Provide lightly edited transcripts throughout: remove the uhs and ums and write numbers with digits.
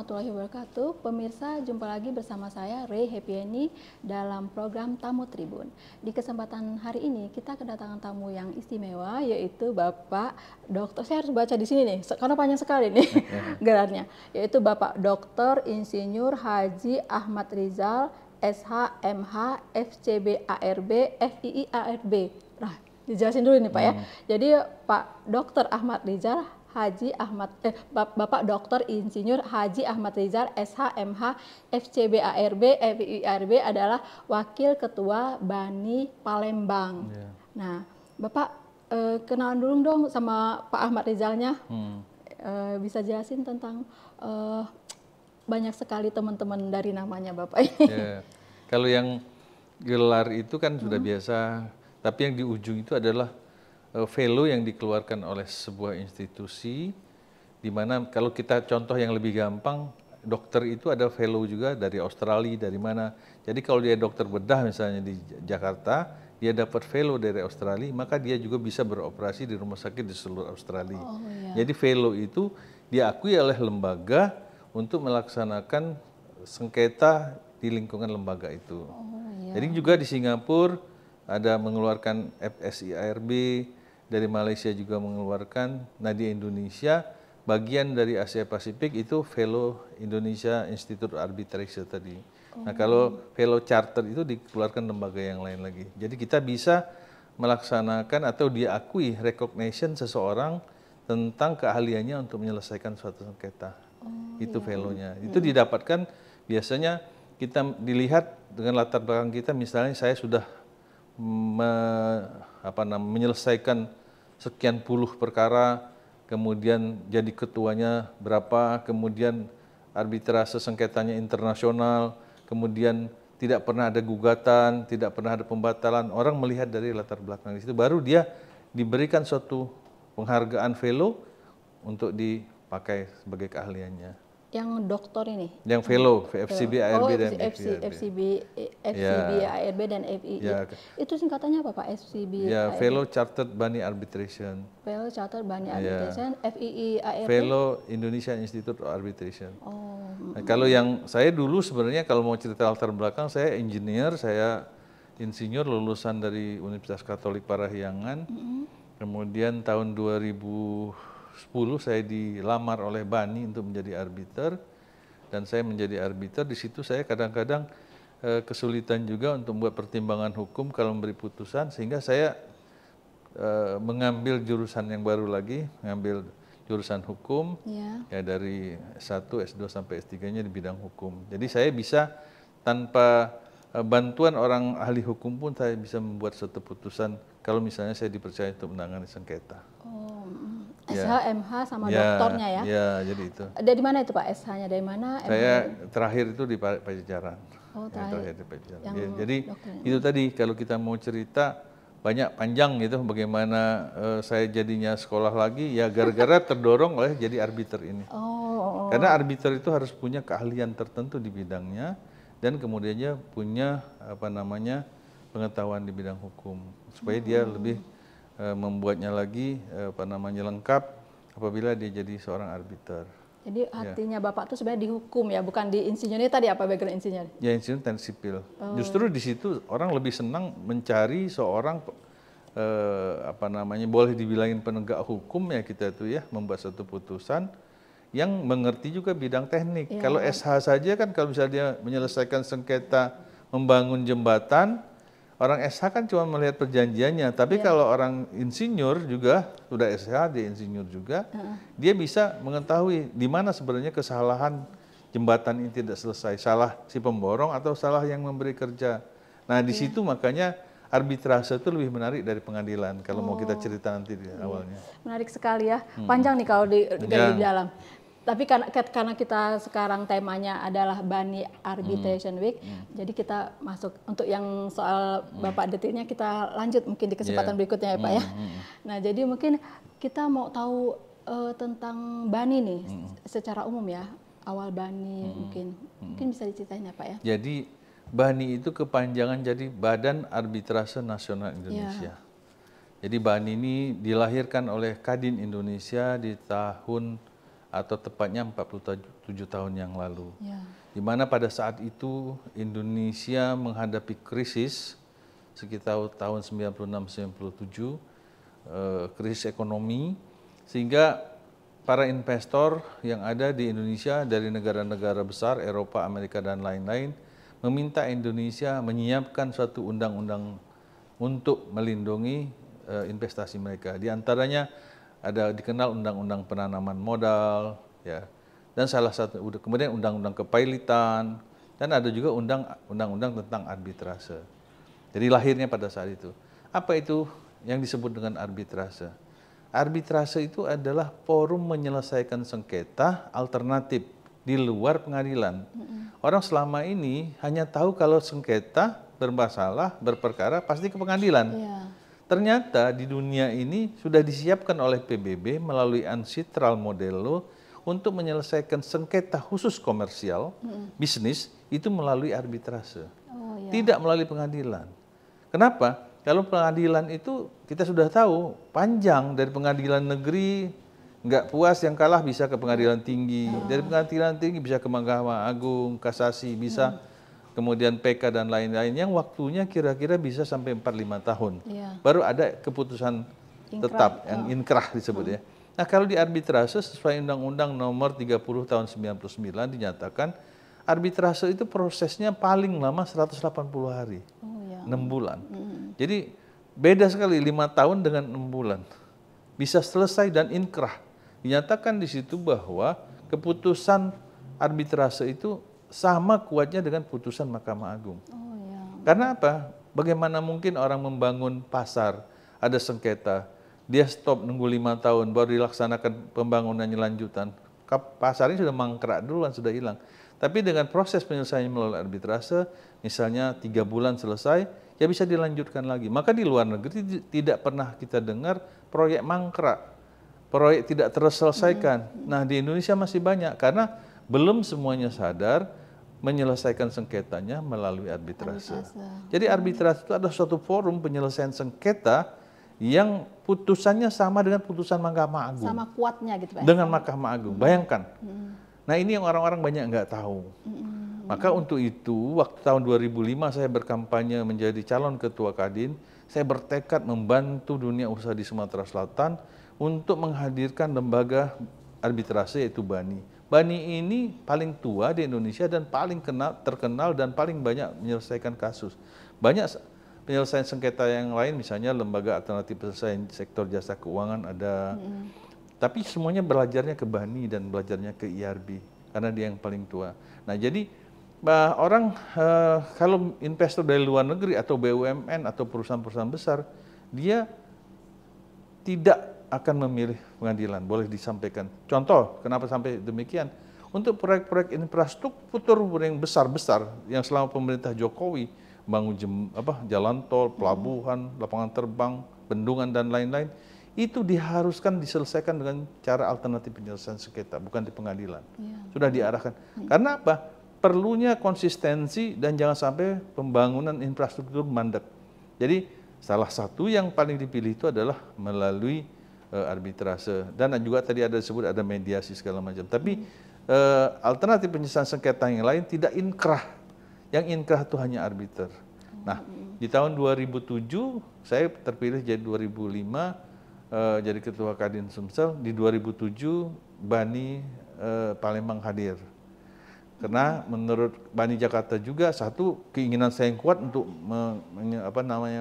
warahmatullahi wabarakatuh. Pemirsa, jumpa lagi bersama saya Ray Happyeni dalam program Tamu Tribun. Di kesempatan hari ini kita kedatangan tamu yang istimewa, yaitu Bapak Dokter. Saya harus baca di sini nih karena panjang sekali nih gelarnya. Yaitu Bapak Dokter Insinyur Haji Ahmad Rizal, SH, MH, FCB ARB, FII ARB. Nah, dijelasin dulu nih Pak ya. Jadi Pak Dokter Ahmad Rizal Bapak Dokter Insinyur Haji Ahmad Rizal, SH, MH, FCB ARB, FII ARB adalah Wakil Ketua BANI Palembang. Nah, Bapak kenalan dulu dong sama Pak Ahmad Rizalnya. Bisa jelasin tentang banyak sekali teman-teman dari namanya Bapak ini. Kalau yang gelar itu kan sudah biasa, tapi yang di ujung itu adalah fellow yang dikeluarkan oleh sebuah institusi, di mana kalau kita contoh yang lebih gampang, dokter itu ada fellow juga dari Australia, dari mana. Jadi kalau dia dokter bedah misalnya di Jakarta, dia dapat fellow dari Australia, maka dia juga bisa beroperasi di rumah sakit di seluruh Australia. Jadi fellow itu diakui oleh lembaga untuk melaksanakan sengketa di lingkungan lembaga itu. Jadi juga di Singapura ada mengeluarkan FSIARB, dari Malaysia juga mengeluarkan. Nah di Indonesia bagian dari Asia Pasifik itu Fellow Indonesia Institute of Arbitration tadi. Nah kalau Fellow Charter itu dikeluarkan lembaga yang lain lagi. Jadi kita bisa melaksanakan atau diakui recognition seseorang tentang keahliannya untuk menyelesaikan suatu sengketa. Itu fellow-nya. Itu didapatkan biasanya kita dilihat dengan latar belakang kita, misalnya saya sudah menyelesaikan sekian puluh perkara, kemudian jadi ketuanya berapa, kemudian arbitrase sengketanya internasional, kemudian tidak pernah ada gugatan, tidak pernah ada pembatalan. Orang melihat dari latar belakang di situ, baru dia diberikan suatu penghargaan fellow untuk dipakai sebagai keahliannya. Yang dokter ini? Yang fellow, FCB, ARB, dan FCB, ARB, dan FII. Itu singkatannya apa Pak? FCB, ya, Fellow Chartered BANI Arbitration. Fellow Chartered BANI Arbitration, FII, ARB? Fellow Indonesia Institute of Arbitration. Nah, kalau yang saya dulu sebenarnya kalau mau cerita latar belakang, saya engineer, saya insinyur lulusan dari Universitas Katolik Parahyangan. Kemudian tahun 2010 saya dilamar oleh BANI untuk menjadi arbiter, dan saya menjadi arbiter. Di situ saya kadang-kadang kesulitan juga untuk membuat pertimbangan hukum kalau memberi putusan, sehingga saya mengambil jurusan yang baru lagi, mengambil jurusan hukum, ya dari S1, S2 sampai S3-nya di bidang hukum. Jadi saya bisa tanpa bantuan orang ahli hukum pun saya bisa membuat suatu putusan kalau misalnya saya dipercaya untuk menangani sengketa. SH, MH sama doktornya ya? Ya, jadi itu. Dari mana itu Pak SH-nya? Dari mana? Saya terakhir itu di Pajajaran. Terakhir di Pajajaran. Jadi itu tadi kalau kita mau cerita banyak panjang gitu bagaimana saya jadinya sekolah lagi, ya gara-gara terdorong oleh jadi arbiter ini. Karena arbiter itu harus punya keahlian tertentu di bidangnya, dan kemudiannya punya pengetahuan di bidang hukum supaya dia lebih membuatnya lagi lengkap apabila dia jadi seorang arbiter. Jadi artinya Bapak tuh sebenarnya di hukum ya, bukan di insinyurnya tadi, apa background insinyur? Ya insinyur teknik sipil. Justru di situ orang lebih senang mencari seorang boleh dibilangin penegak hukum ya kita tuh ya, membuat satu putusan yang mengerti juga bidang teknik. Kalau SH saja kan kalau misalnya dia menyelesaikan sengketa membangun jembatan, orang SH kan cuma melihat perjanjiannya, tapi kalau orang insinyur juga, sudah SH, dia insinyur juga, dia bisa mengetahui di mana sebenarnya kesalahan jembatan ini tidak selesai, salah si pemborong atau salah yang memberi kerja. Nah di situ makanya arbitrase itu lebih menarik dari pengadilan, kalau mau kita cerita nanti di awalnya. Menarik sekali ya, panjang nih kalau di dalam. Tapi karena kita sekarang temanya adalah BANI Arbitration Week, jadi kita masuk untuk yang soal Bapak detailnya kita lanjut mungkin di kesempatan berikutnya ya Pak ya. Nah jadi mungkin kita mau tahu tentang BANI nih secara umum ya, awal BANI mungkin bisa diceritain ya Pak ya. Jadi BANI itu kepanjangan jadi Badan Arbitrase Nasional Indonesia. Jadi BANI ini dilahirkan oleh Kadin Indonesia di tahun atau tepatnya 47 tahun yang lalu. Ya. Di mana pada saat itu Indonesia menghadapi krisis sekitar tahun 96-97, krisis ekonomi, sehingga para investor yang ada di Indonesia dari negara-negara besar, Eropa, Amerika, dan lain-lain, meminta Indonesia menyiapkan suatu undang-undang untuk melindungi investasi mereka. Di antaranya ada dikenal undang-undang penanaman modal, ya, dan salah satu kemudian undang-undang kepailitan, dan ada juga undang-undang tentang arbitrase. Jadi lahirnya pada saat itu. Apa itu yang disebut dengan arbitrase? Arbitrase itu adalah forum menyelesaikan sengketa alternatif di luar pengadilan. Orang selama ini hanya tahu kalau sengketa bermasalah, berperkara pasti ke pengadilan. Ya. Ternyata di dunia ini sudah disiapkan oleh PBB melalui Uncitral Modelo untuk menyelesaikan sengketa khusus komersial, bisnis, itu melalui arbitrase. Oh, ya. Tidak melalui pengadilan. Kenapa? Kalau pengadilan itu kita sudah tahu panjang, dari pengadilan negeri nggak puas yang kalah bisa ke pengadilan tinggi, dari pengadilan tinggi bisa ke Mahkamah Agung, kasasi bisa, kemudian PK dan lain-lain yang waktunya kira-kira bisa sampai 4-5 tahun. Ya. Baru ada keputusan tetap yang inkrah disebut ya. Nah, kalau di arbitrase sesuai Undang-Undang Nomor 30 Tahun 99 dinyatakan arbitrase itu prosesnya paling lama 180 hari. Oh, ya. 6 bulan. Jadi beda sekali 5 tahun dengan 6 bulan. Bisa selesai dan inkrah. Dinyatakan di situ bahwa keputusan arbitrase itu sama kuatnya dengan putusan Mahkamah Agung. Oh, ya. Karena apa? Bagaimana mungkin orang membangun pasar, ada sengketa, dia stop nunggu 5 tahun baru dilaksanakan pembangunannya lanjutan. Pasarnya sudah mangkrak duluan, sudah hilang. Tapi dengan proses penyelesaian melalui arbitrase, misalnya 3 bulan selesai, ya bisa dilanjutkan lagi. Maka di luar negeri tidak pernah kita dengar proyek mangkrak, proyek tidak terselesaikan. Nah, di Indonesia masih banyak karena belum semuanya sadar menyelesaikan sengketanya melalui arbitrase. Jadi arbitrase itu adalah suatu forum penyelesaian sengketa yang putusannya sama dengan putusan Mahkamah Agung. Sama kuatnya gitu Pak. Dengan Mahkamah Agung, bayangkan. Nah, ini yang orang-orang banyak nggak tahu. Maka untuk itu, waktu tahun 2005 saya berkampanye menjadi calon ketua Kadin, saya bertekad membantu dunia usaha di Sumatera Selatan untuk menghadirkan lembaga arbitrase yaitu BANI. BANI ini paling tua di Indonesia dan paling terkenal dan paling banyak menyelesaikan kasus. Banyak penyelesaian sengketa yang lain, misalnya lembaga alternatif penyelesaian sektor jasa keuangan ada. Tapi semuanya belajarnya ke BANI dan belajarnya ke IRB karena dia yang paling tua. Nah, jadi orang kalau investor dari luar negeri atau BUMN atau perusahaan-perusahaan besar, dia tidak akan memilih pengadilan, boleh disampaikan. Contoh, kenapa sampai demikian? Untuk proyek-proyek infrastruktur yang besar-besar yang selama pemerintah Jokowi bangun jalan tol, pelabuhan, lapangan terbang, bendungan dan lain-lain, itu diharuskan diselesaikan dengan cara alternatif penyelesaian sengketa, bukan di pengadilan. Sudah diarahkan. Karena apa? Perlunya konsistensi dan jangan sampai pembangunan infrastruktur mandek. Jadi salah satu yang paling dipilih itu adalah melalui arbitrase. Dan juga tadi ada disebut ada mediasi segala macam. Tapi alternatif penyelesaian sengketa yang lain tidak inkrah. Yang inkrah itu hanya arbiter. Nah, di tahun 2007 saya terpilih jadi 2005 jadi ketua Kadin Sumsel. Di 2007 BANI Palembang hadir. Karena menurut BANI Jakarta juga satu keinginan saya yang kuat untuk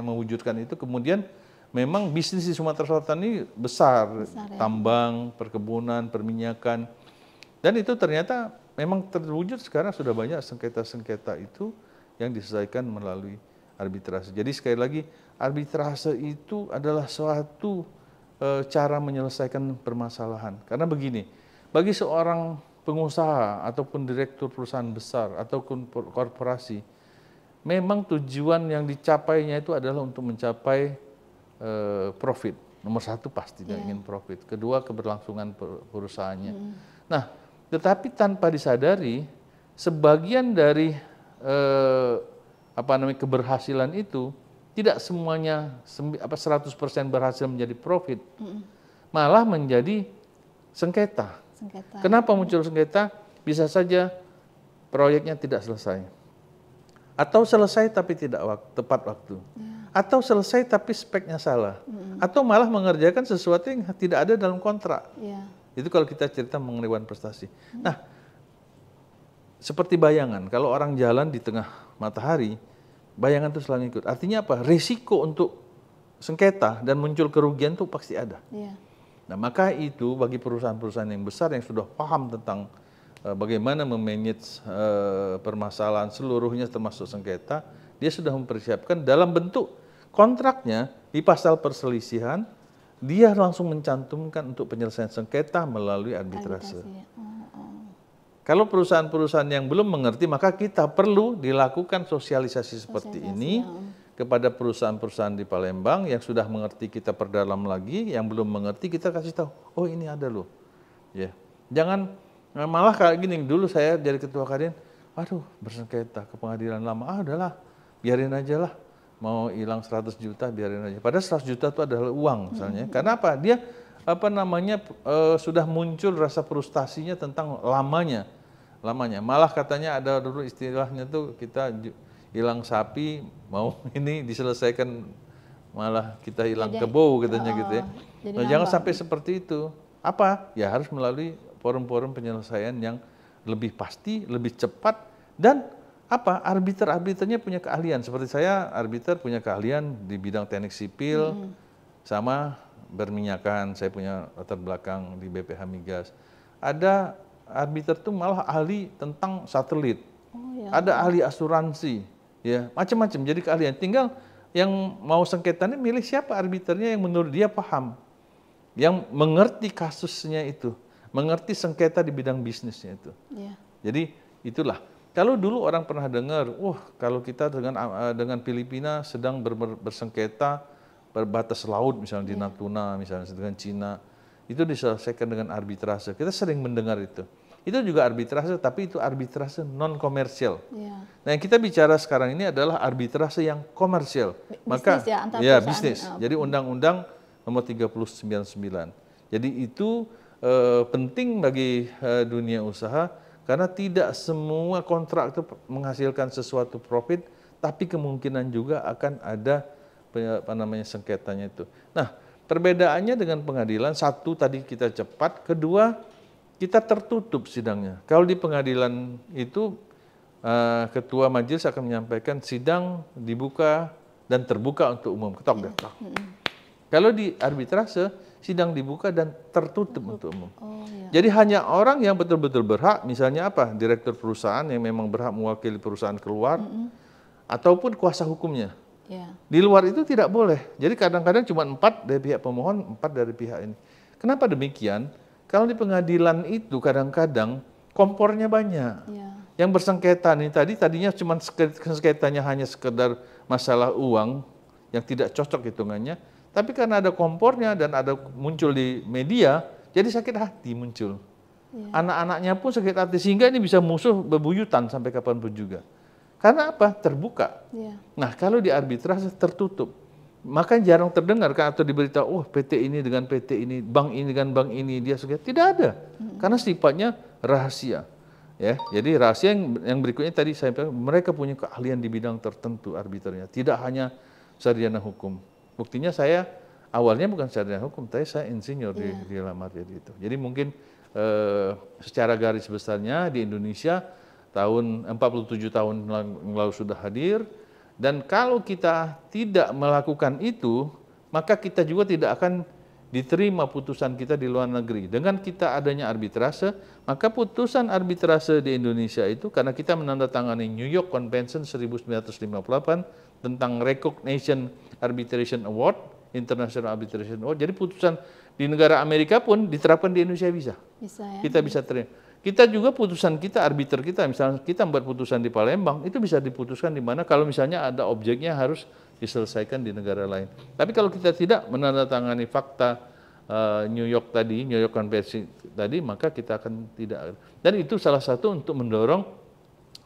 mewujudkan itu. Kemudian memang bisnis di Sumatera Selatan ini besar ya? Tambang, perkebunan, perminyakan. Dan itu ternyata memang terwujud sekarang sudah banyak sengketa-sengketa itu yang diselesaikan melalui arbitrase. Jadi sekali lagi arbitrase itu adalah suatu cara menyelesaikan permasalahan. Karena begini, bagi seorang pengusaha ataupun direktur perusahaan besar ataupun korporasi, memang tujuan yang dicapainya itu adalah untuk mencapai profit. Nomor satu pasti dia ingin profit. Kedua keberlangsungan perusahaannya. Nah, tetapi tanpa disadari, sebagian dari keberhasilan itu tidak semuanya 100% berhasil menjadi profit, malah menjadi sengketa. Sengketa. Kenapa muncul sengketa? Bisa saja proyeknya tidak selesai. Atau selesai tapi tidak tepat waktu. Atau selesai tapi speknya salah. Atau malah mengerjakan sesuatu yang tidak ada dalam kontrak. Itu kalau kita cerita mengenai One Prestasi. Nah, seperti bayangan, kalau orang jalan di tengah matahari, bayangan itu selalu ikut. Artinya apa? Risiko untuk sengketa dan muncul kerugian itu pasti ada. Nah, maka itu bagi perusahaan-perusahaan yang besar yang sudah paham tentang bagaimana memanage permasalahan seluruhnya termasuk sengketa, dia sudah mempersiapkan dalam bentuk kontraknya di pasal perselisihan, dia langsung mencantumkan untuk penyelesaian sengketa melalui arbitrase. Kalau perusahaan-perusahaan yang belum mengerti, maka kita perlu dilakukan sosialisasi seperti ini kepada perusahaan-perusahaan di Palembang yang sudah mengerti, kita perdalam lagi, yang belum mengerti kita kasih tahu, oh ini ada loh. Ya. Jangan malah kayak gini, dulu saya jadi ketua kadin, waduh bersengketa ke pengadilan lama, udahlah biarin aja lah, mau hilang 100 juta biarin aja. Padahal 100 juta itu adalah uang misalnya. Karena apa? Dia sudah muncul rasa frustasinya tentang lamanya. Malah katanya ada dulu istilahnya tuh kita hilang sapi mau ini diselesaikan malah kita hilang kebo katanya gitu ya. Nah, jangan sampai seperti itu. Apa? Ya harus melalui forum-forum penyelesaian yang lebih pasti, lebih cepat dan apa? Arbiter-arbiternya punya keahlian. Seperti saya arbiter punya keahlian di bidang teknik sipil sama berminyakan. Saya punya latar belakang di BPH Migas. Ada arbiter tuh malah ahli tentang satelit, ada ahli asuransi, ya macam-macam. Jadi keahlian. Tinggal yang mau sengketa ini milih siapa arbiternya yang menurut dia paham, yang mengerti kasusnya itu, mengerti sengketa di bidang bisnisnya itu. Jadi itulah. Kalau dulu orang pernah dengar, kalau kita dengan Filipina sedang bersengketa berbatas laut, misalnya di Natuna, misalnya dengan Cina. Itu diselesaikan dengan arbitrase. Kita sering mendengar itu. Itu juga arbitrase, tapi itu arbitrase non-komersial. Nah, yang kita bicara sekarang ini adalah arbitrase yang komersial. Maka bisnis. Jadi Undang-Undang Nomor 3099. Jadi itu penting bagi dunia usaha karena tidak semua kontrak itu menghasilkan sesuatu profit, tapi kemungkinan juga akan ada sengketanya itu. Nah, perbedaannya dengan pengadilan, satu tadi kita cepat, kedua kita tertutup sidangnya. Kalau di pengadilan itu ketua majelis akan menyampaikan sidang dibuka dan terbuka untuk umum. Ketok. Kalau di arbitrase sidang dibuka dan tertutup untuk umum. Jadi hanya orang yang betul-betul berhak, misalnya apa? Direktur perusahaan yang memang berhak mewakili perusahaan keluar ataupun kuasa hukumnya. Di luar itu tidak boleh. Jadi kadang-kadang cuma 4 dari pihak pemohon, 4 dari pihak ini. Kenapa demikian? Kalau di pengadilan itu kadang-kadang kompornya banyak. Yang bersengketa nih tadinya cuma sengketanya hanya sekedar masalah uang yang tidak cocok hitungannya. Tapi karena ada kompornya dan ada muncul di media, jadi sakit hati muncul. Anak-anaknya pun sakit hati sehingga ini bisa musuh bebuyutan sampai kapanpun juga. Karena apa? Terbuka. Nah, kalau di arbitrase tertutup, maka jarang terdengar kan atau diberitahu, PT ini dengan PT ini, bank ini dengan bank ini, dia sudah tidak ada. Karena sifatnya rahasia. Ya, jadi rahasia yang berikutnya tadi saya bilang, mereka punya keahlian di bidang tertentu arbiternya, tidak hanya sarjana hukum. Buktinya saya awalnya bukan sarjana hukum, tapi saya insinyur di lamar jadi itu. Jadi mungkin secara garis besarnya di Indonesia tahun 47 tahun lalu sudah hadir, dan kalau kita tidak melakukan itu, maka kita juga tidak akan diterima putusan kita di luar negeri. Dengan kita adanya arbitrase, maka putusan arbitrase di Indonesia itu, karena kita menandatangani New York Convention 1958 tentang Recognition Arbitration Award, International Arbitration Award, jadi putusan di negara Amerika pun diterapkan di Indonesia bisa ya? Kita bisa terima. Kita juga putusan kita, arbiter kita, misalnya kita membuat putusan di Palembang, itu bisa diputuskan di mana kalau misalnya ada objeknya harus diselesaikan di negara lain. Tapi kalau kita tidak menandatangani fakta New York Convention tadi, maka kita akan tidak. Dan itu salah satu untuk mendorong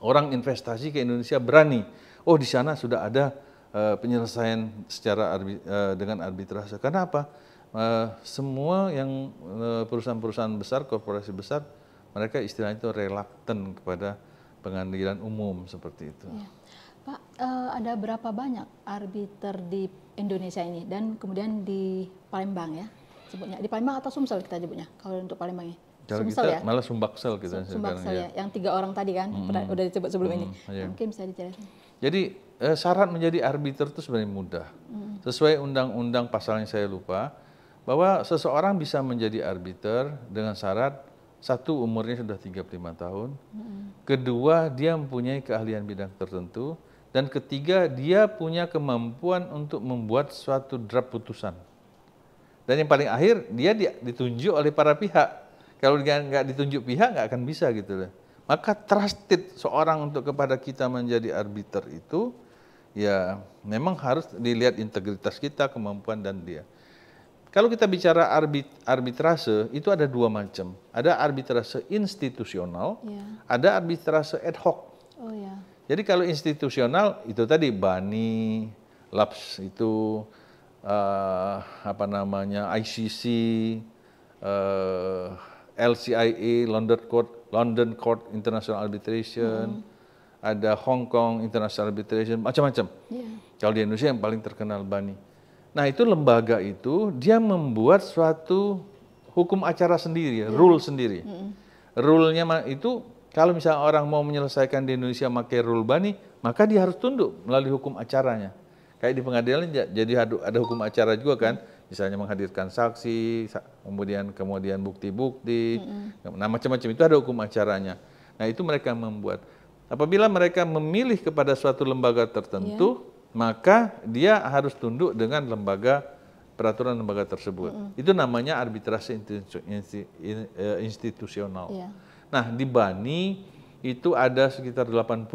orang investasi ke Indonesia berani. Oh, di sana sudah ada penyelesaian secara dengan arbitrase. Karena apa? semua yang perusahaan-perusahaan besar, korporasi besar, mereka istilahnya itu reluctant kepada pengadilan umum seperti itu. Ya. Pak, ada berapa banyak arbiter di Indonesia ini dan kemudian di Palembang ya sebutnya, di Palembang atau Sumsel kita sebutnya kalau untuk Palembang ya? Kalau Sumsel kita ya? malah Sumbaksel kita Sumbaksel ya, yang 3 orang tadi kan udah disebut sebelum ini. Iya. Mungkin bisa dijelasin. Jadi syarat menjadi arbiter itu sebenarnya mudah. Sesuai undang-undang pasalnya saya lupa, bahwa seseorang bisa menjadi arbiter dengan syarat satu, umurnya sudah 35 tahun, kedua, dia mempunyai keahlian bidang tertentu, dan ketiga, dia punya kemampuan untuk membuat suatu draft putusan. Dan yang paling akhir, dia ditunjuk oleh para pihak. Kalau dia nggak ditunjuk pihak, nggak akan bisa gitu loh. Maka trusted seorang untuk kepada kita menjadi arbiter itu, ya memang harus dilihat integritas kita, kemampuan dan dia. Kalau kita bicara arbitrase, itu ada 2 macam. Ada arbitrase institusional, ada arbitrase ad hoc. Oh ya. Jadi kalau institusional, itu tadi BANI, LAPS itu, ICC, LCIA, London Court International Arbitration, ada Hong Kong International Arbitration, macam-macam. Kalau di Indonesia yang paling terkenal BANI. Nah itu lembaga itu dia membuat suatu hukum acara sendiri, rule sendiri. Rule-nya itu kalau misalnya orang mau menyelesaikan di Indonesia pakai rule BANI, maka dia harus tunduk melalui hukum acaranya. Kayak di pengadilan jadi ada hukum acara juga kan, misalnya menghadirkan saksi, kemudian bukti-bukti, nah macam-macam itu ada hukum acaranya. Nah itu mereka membuat. Apabila mereka memilih kepada suatu lembaga tertentu, maka dia harus tunduk dengan peraturan lembaga tersebut. Itu namanya arbitrase institusional. Nah, di BANI itu ada sekitar 80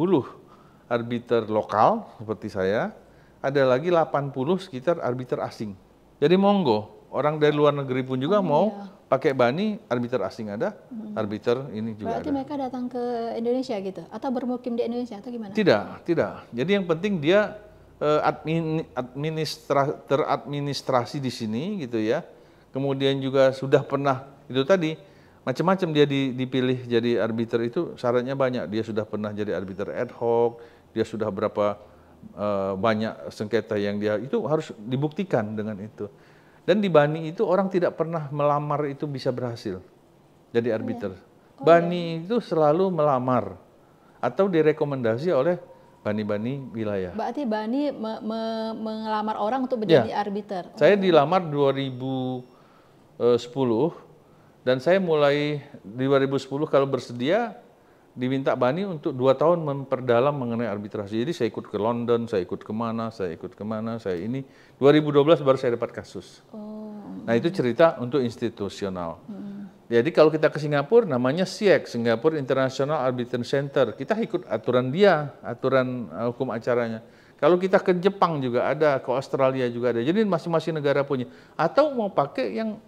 arbiter lokal seperti saya, ada lagi 80 sekitar arbiter asing. Jadi monggo, orang dari luar negeri pun juga mau pakai BANI, arbiter asing ada, arbiter ini juga Berarti ada. mereka datang ke Indonesia gitu atau bermukim di Indonesia atau gimana? Tidak. Jadi yang penting dia teradministrasi di sini gitu ya. Kemudian juga sudah pernah itu tadi macam-macam dia dipilih jadi arbiter itu syaratnya banyak. Dia sudah pernah jadi arbiter ad hoc, dia sudah berapa banyak sengketa yang dia itu harus dibuktikan dengan itu. Dan di BANI itu orang tidak pernah melamar itu bisa berhasil jadi arbiter. BANI itu selalu melamar atau direkomendasi oleh BANI-BANI wilayah. Berarti BANI mengelamar orang untuk menjadi arbiter. Saya dilamar 2010 dan saya mulai di 2010 kalau bersedia diminta BANI untuk 2 tahun memperdalam mengenai arbitrasi. Jadi saya ikut ke London, saya ikut kemana, saya ini. 2012 baru saya dapat kasus. Nah itu cerita untuk institusional. Jadi kalau kita ke Singapura namanya SIEC, Singapore International Arbitration Center. Kita ikut aturan hukum acaranya. Kalau kita ke Jepang juga ada, ke Australia juga ada. Jadi masing-masing negara punya. Atau mau pakai yang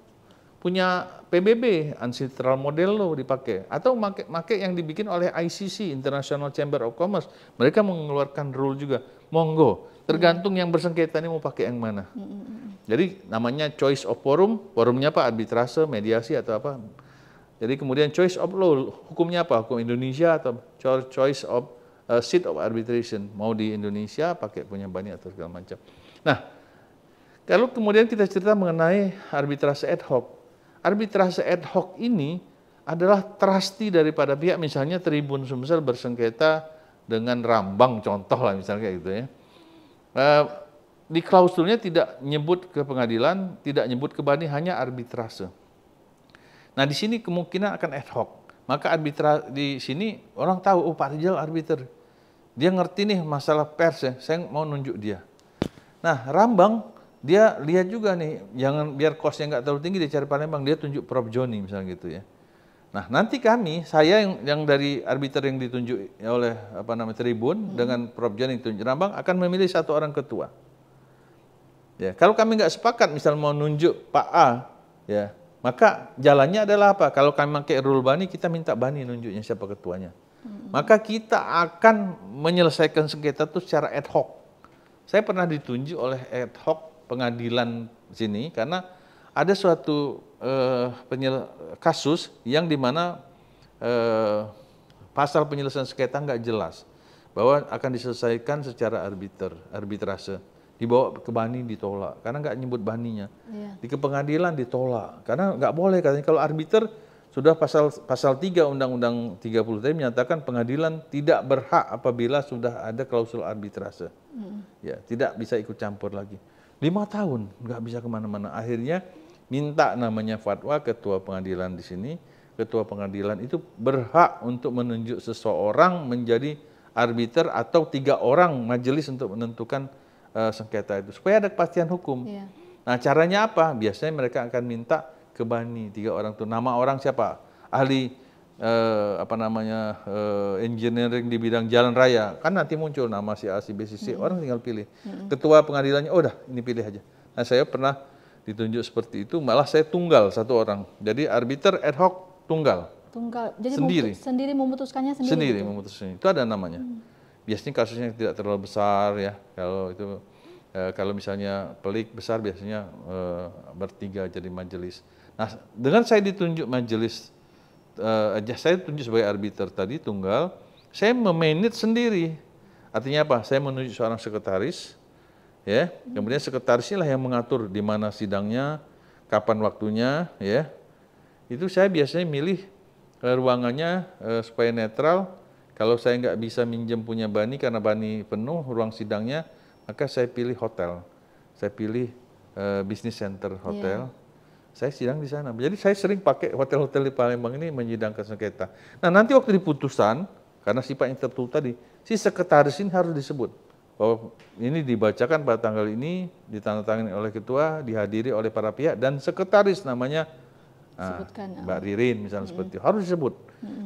punya PBB, Ancestral Model Law dipakai. Atau pakai yang dibikin oleh ICC, International Chamber of Commerce. Mereka mengeluarkan rule juga. Monggo, tergantung yang bersengketa ini mau pakai yang mana. Jadi namanya choice of forum, forumnya apa? Arbitrase, mediasi atau apa. Jadi kemudian choice of law, hukumnya apa? Hukum Indonesia atau choice of seat of arbitration. Mau di Indonesia pakai punya BANI atau segala macam. Nah, kalau kemudian kita cerita mengenai arbitrase ad hoc. Arbitrase ad hoc ini adalah trustee daripada pihak, misalnya Tribun Sumsel bersengketa dengan Rambang, contoh lah misalnya kayak gitu ya. Di klausulnya tidak nyebut ke pengadilan, tidak nyebut ke BANI, hanya arbitrase. Nah di sini kemungkinan akan ad hoc. Maka di sini orang tahu, oh Pak Rijal arbiter. Dia ngerti nih masalah pers ya, saya mau nunjuk dia. Nah Rambang, dia lihat juga nih, jangan biar kosnya nggak terlalu tinggi, dia cari Palembang, dia tunjuk Prof. Joni misalnya gitu ya. Nah nanti saya yang dari arbiter yang ditunjuk oleh Tribun dengan Prof. Joni yang ditunjuk Rambang akan memilih 1 orang ketua. Ya, kalau kami nggak sepakat, misal mau nunjuk Pak A, ya, maka jalannya adalah apa? Kalau kami pakai rule BANI, kita minta BANI nunjuknya siapa ketuanya. Maka kita akan menyelesaikan sengketa itu secara ad hoc. Saya pernah ditunjuk oleh ad hoc pengadilan sini karena ada suatu kasus yang dimana pasal penyelesaian sengketa nggak jelas bahwa akan diselesaikan secara arbitrase, dibawa ke BANI ditolak karena nggak nyebut BANI-nya, di ke pengadilan ditolak karena nggak boleh katanya. Kalau arbiter sudah pasal 3 Undang-Undang 30 tadi menyatakan pengadilan tidak berhak apabila sudah ada klausul arbitrase, ya tidak bisa ikut campur lagi. 5 tahun nggak bisa kemana-mana. Akhirnya minta namanya fatwa ketua pengadilan di sini. Ketua pengadilan itu berhak untuk menunjuk seseorang menjadi arbiter atau 3 orang majelis untuk menentukan sengketa itu supaya ada kepastian hukum. Nah caranya apa? Biasanya mereka akan minta ke BANI 3 orang itu. Nama orang siapa? Ahli engineering di bidang jalan raya. Kan nanti muncul nama si A, si B, si C. Orang tinggal pilih. Ketua pengadilannya, oh dah ini pilih aja. Nah saya pernah ditunjuk seperti itu, malah saya tunggal 1 orang. Jadi arbiter ad hoc tunggal. Jadi sendiri memutuskannya sendiri. Sendiri memutuskannya. Itu ada namanya. Biasanya kasusnya tidak terlalu besar ya. Kalau itu kalau misalnya pelik besar biasanya bertiga jadi majelis. Nah, dengan saya ditunjuk majelis, saya tunjuk sebagai arbiter tadi tunggal, saya memanage sendiri. Artinya apa? Saya menunjuk seorang sekretaris, ya. Kemudian sekretarisnya lah yang mengatur di mana sidangnya, kapan waktunya, ya. Itu saya biasanya milih ruangannya supaya netral. Kalau saya nggak bisa minjem punya BANI karena BANI penuh ruang sidangnya, maka saya pilih hotel. Saya pilih business center hotel. Saya sidang di sana. Jadi saya sering pakai hotel-hotel di Palembang ini menyidangkan sengketa. Nah nanti waktu di putusan, karena sifatnya tertutup tadi, si sekretaris ini harus disebut bahwa ini dibacakan pada tanggal ini, ditandatangani oleh ketua, dihadiri oleh para pihak, dan sekretaris namanya Mbak Ririn misalnya seperti itu, harus disebut.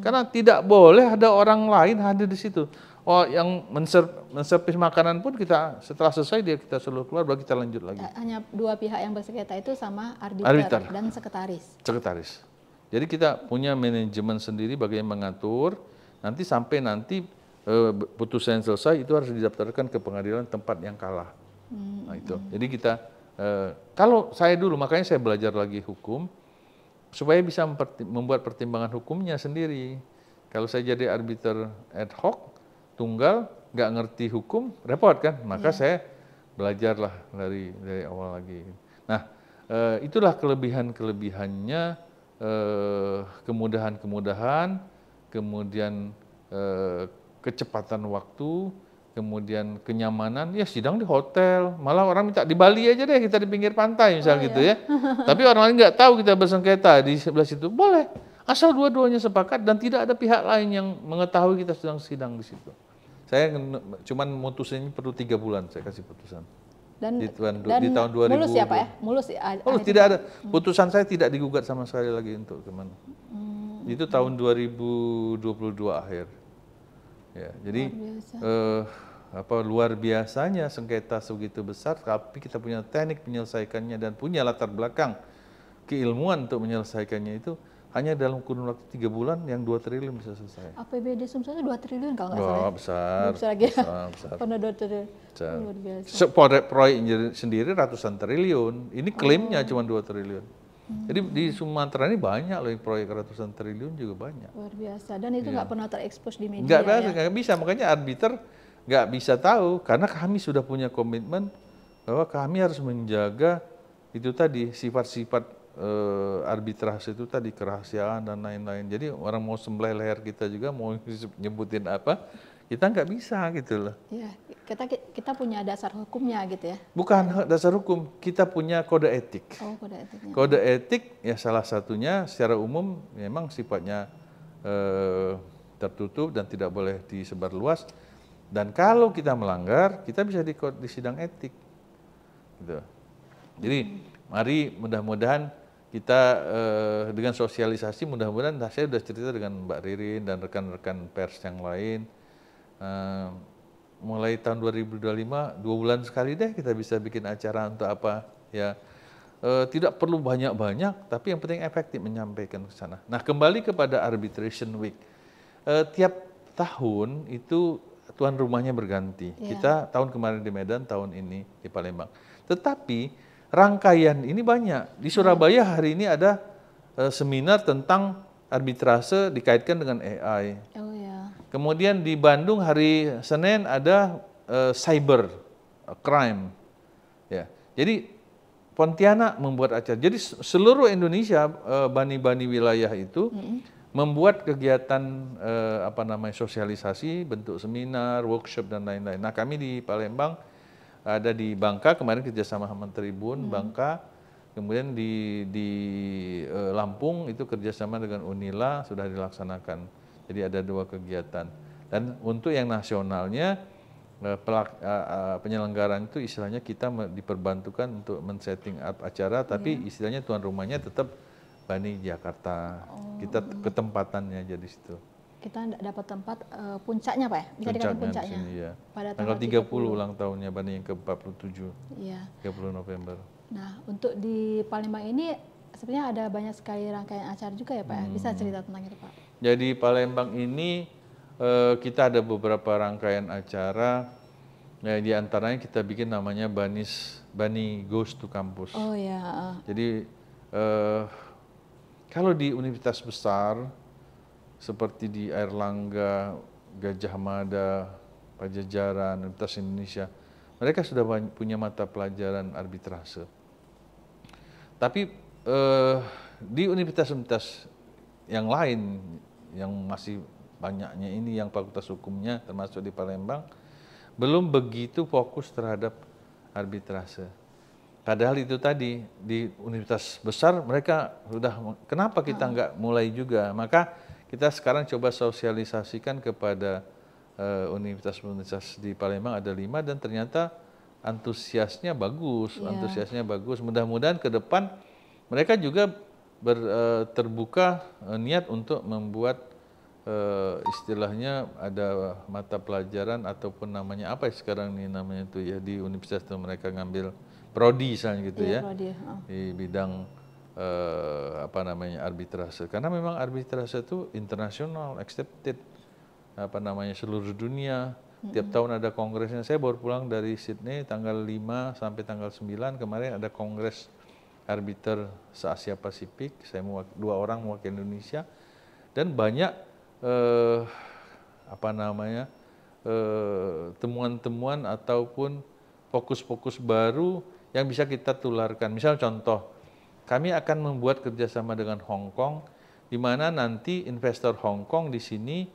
Karena tidak boleh ada orang lain hadir di situ. Oh, yang menservis makanan pun kita setelah selesai kita suruh keluar, baru kita lanjut lagi. Hanya 2 pihak yang bersengketa itu sama arbiter dan sekretaris. Sekretaris. Jadi kita punya manajemen sendiri bagaimana mengatur. Nanti sampai putusan selesai itu harus didaftarkan ke pengadilan tempat yang kalah. Nah itu. Jadi kita kalau saya dulu, makanya saya belajar lagi hukum supaya bisa membuat pertimbangan hukumnya sendiri. Kalau saya jadi arbiter ad hoc tunggal, nggak ngerti hukum, repot kan? Maka saya belajarlah dari awal lagi. Nah, itulah kelebihannya, kemudahan-kemudahan, kemudian kecepatan waktu, kemudian kenyamanan. Ya sidang di hotel, malah orang minta di Bali aja deh, kita di pinggir pantai misalnya gitu ya. Tapi orang lain nggak tahu kita bersengketa di sebelah situ, boleh. Asal dua-duanya sepakat dan tidak ada pihak lain yang mengetahui kita sedang sidang di situ. Saya cuman mutusin perlu 3 bulan saya kasih putusan. Dan di tahun 2000. Mulus ya Pak ya? Mulus ya? Tidak ada. Putusan saya tidak digugat sama sekali lagi untuk kemana. Itu tahun 2022 akhir. Ya, jadi luar biasanya sengketa segitu besar, tapi kita punya teknik menyelesaikannya dan punya latar belakang keilmuan untuk menyelesaikannya itu hanya dalam kurun waktu 3 bulan yang 2 triliun bisa selesai. APBD Sumsel itu 2 triliun kalau nggak salah. Besar. Pernah 2 triliun. Luar biasa. Proyek sendiri ratusan triliun. Ini klaimnya cuma 2 triliun. Jadi di Sumatera ini banyak loh proyek ratusan triliun juga banyak. Luar biasa. Dan itu nggak pernah terekspos di media. Nggak bisa. Makanya arbiter nggak bisa tahu karena kami sudah punya komitmen bahwa kami harus menjaga itu tadi sifat-sifat arbitrase itu tadi, kerahasiaan dan lain-lain. Jadi orang mau sembelih leher kita juga, mau nyebutin apa, kita nggak bisa gitu loh. Ya, kita punya dasar hukumnya gitu ya? Bukan dasar hukum, kita punya kode etik. Oh, kode etiknya. Kode etik ya salah satunya secara umum memang sifatnya tertutup dan tidak boleh disebar luas. Dan kalau kita melanggar, kita bisa di sidang etik. Gitu. Jadi mari mudah-mudahan kita dengan sosialisasi, mudah-mudahan saya sudah cerita dengan Mbak Ririn dan rekan-rekan pers yang lain, mulai tahun 2025 2 bulan sekali deh kita bisa bikin acara untuk apa ya, tidak perlu banyak-banyak tapi yang penting efektif menyampaikan ke sana. Nah kembali kepada Arbitration Week, tiap tahun itu tuan rumahnya berganti. Kita tahun kemarin di Medan, tahun ini di Palembang. Tetapi rangkaian ini banyak. Di Surabaya hari ini ada seminar tentang arbitrase dikaitkan dengan AI. Oh ya. Kemudian di Bandung hari Senin ada cyber crime. Ya. Jadi Pontianak membuat acara. Jadi seluruh Indonesia bani-bani wilayah itu membuat kegiatan sosialisasi, bentuk seminar, workshop dan lain-lain. Nah, kami di Palembang ada di Bangka kemarin kerjasama sama Tribun Bangka. Kemudian di Lampung itu kerjasama dengan Unila sudah dilaksanakan. Jadi ada 2 kegiatan. Dan untuk yang nasionalnya penyelenggaraan itu istilahnya kita diperbantukan untuk men-setting up acara, tapi istilahnya tuan rumahnya tetap Bani Jakarta. Kita ketempatannya jadi situ. Kita dapat tempat puncaknya Pak ya? Bisa dikatakan puncaknya. Sini, ya. Pada tanggal 30 ulang tahunnya Bani yang ke-47. Iya. 30 November. Nah, untuk di Palembang ini sebenarnya ada banyak sekali rangkaian acara juga ya Pak ya? Bisa cerita tentang itu Pak? Jadi Palembang ini kita ada beberapa rangkaian acara. Ya, di antaranya kita bikin namanya Bani Goes to Campus. Oh ya. Jadi kalau di universitas besar seperti di Airlangga, Gajah Mada, Pajajaran, Universitas Indonesia, mereka sudah punya mata pelajaran arbitrase. Tapi di universitas-universitas yang lain yang masih banyaknya ini yang fakultas hukumnya termasuk di Palembang belum begitu fokus terhadap arbitrase. Padahal itu tadi di universitas besar mereka sudah, kenapa kita nggak mulai juga? Maka kita sekarang coba sosialisasikan kepada universitas-universitas di Palembang ada 5 dan ternyata antusiasnya bagus, antusiasnya bagus. Mudah-mudahan ke depan mereka juga terbuka niat untuk membuat istilahnya ada mata pelajaran ataupun namanya apa sekarang nih namanya itu ya di universitas itu mereka ngambil prodi misalnya gitu ya, prodi, di bidang arbitrase. Karena memang arbitrase itu internasional, accepted seluruh dunia. Tiap tahun ada kongresnya. Saya baru pulang dari Sydney tanggal 5 sampai tanggal 9. Kemarin ada kongres arbiter se-Asia Pasifik. Saya 2 orang mewakili Indonesia. Dan banyak temuan-temuan ataupun fokus-fokus baru yang bisa kita tularkan. Misal contoh, kami akan membuat kerjasama dengan Hong Kong, di mana nanti investor Hong Kong di sini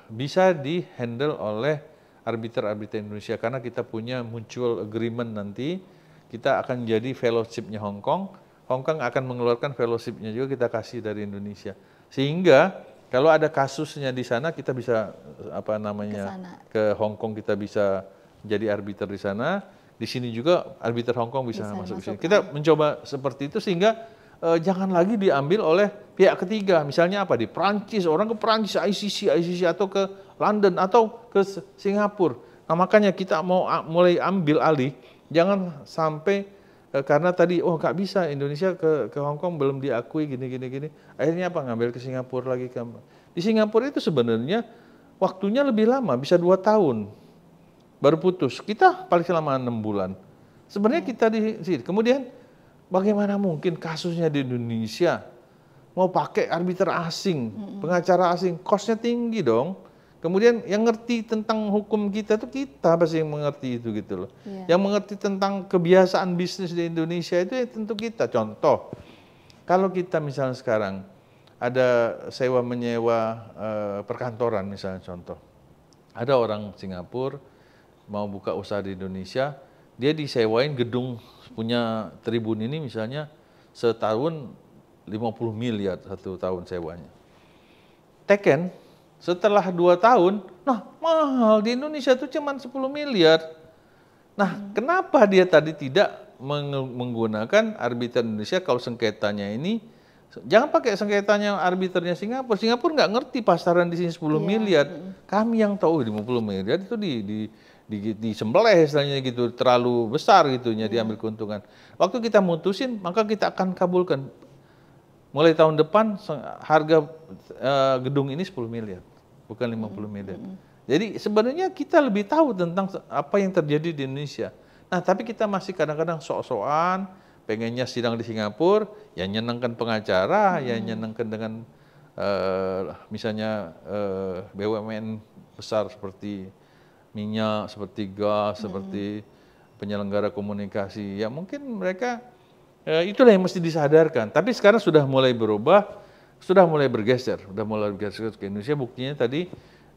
bisa di-handle oleh arbiter-arbiter Indonesia karena kita punya mutual agreement nanti kita akan jadi fellowship-nya Hong Kong. Hong Kong akan mengeluarkan fellowship-nya juga kita kasih dari Indonesia. Sehingga kalau ada kasusnya di sana kita bisa ke Hong Kong kita bisa jadi arbiter di sana. Di sini juga arbiter Hong Kong bisa masuk ke sini. Kita mencoba seperti itu sehingga jangan lagi diambil oleh pihak ketiga. Misalnya apa di Prancis, orang ke Prancis, ICC atau ke London atau ke Singapura. Nah, makanya kita mau mulai ambil alih, jangan sampai karena tadi nggak bisa Indonesia ke Hong Kong belum diakui gini. Akhirnya apa ngambil ke Singapura lagi. Di Singapura itu sebenarnya waktunya lebih lama, bisa 2 tahun baru putus. Kita paling lama 6 bulan. Sebenarnya kita di sini. Kemudian bagaimana mungkin kasusnya di Indonesia mau pakai arbiter asing, pengacara asing, cost-nya tinggi dong. Kemudian yang ngerti tentang hukum kita itu kita pasti yang mengerti itu gitu loh. Yang mengerti tentang kebiasaan bisnis di Indonesia itu ya tentu kita. Contoh, kalau kita misalnya sekarang ada sewa menyewa perkantoran misalnya contoh. Ada orang Singapura mau buka usaha di Indonesia, dia disewain gedung punya Tribun ini misalnya setahun 50 miliar 1 tahun sewanya. Teken setelah 2 tahun, nah mahal di Indonesia itu cuma 10 miliar. Nah, kenapa dia tadi tidak menggunakan arbiter Indonesia kalau sengketanya ini, jangan pakai sengketanya arbiternya Singapura. Singapura nggak ngerti pasaran di sini 10 miliar. Kami yang tahu 50 miliar itu disembelih istilahnya gitu, terlalu besar gitunya diambil keuntungan. Waktu kita mutusin, maka kita akan kabulkan. Mulai tahun depan harga gedung ini 10 miliar, bukan 50 miliar. Jadi sebenarnya kita lebih tahu tentang apa yang terjadi di Indonesia. Nah, tapi kita masih kadang-kadang sok-sokan, pengennya sidang di Singapura, ya nyenangkan pengacara, ya nyenangkan dengan misalnya BUMN besar seperti minyak, seperti gas, seperti penyelenggara komunikasi. Ya mungkin mereka itulah yang mesti disadarkan. Tapi sekarang sudah mulai berubah, sudah mulai bergeser ke Indonesia. Buktinya tadi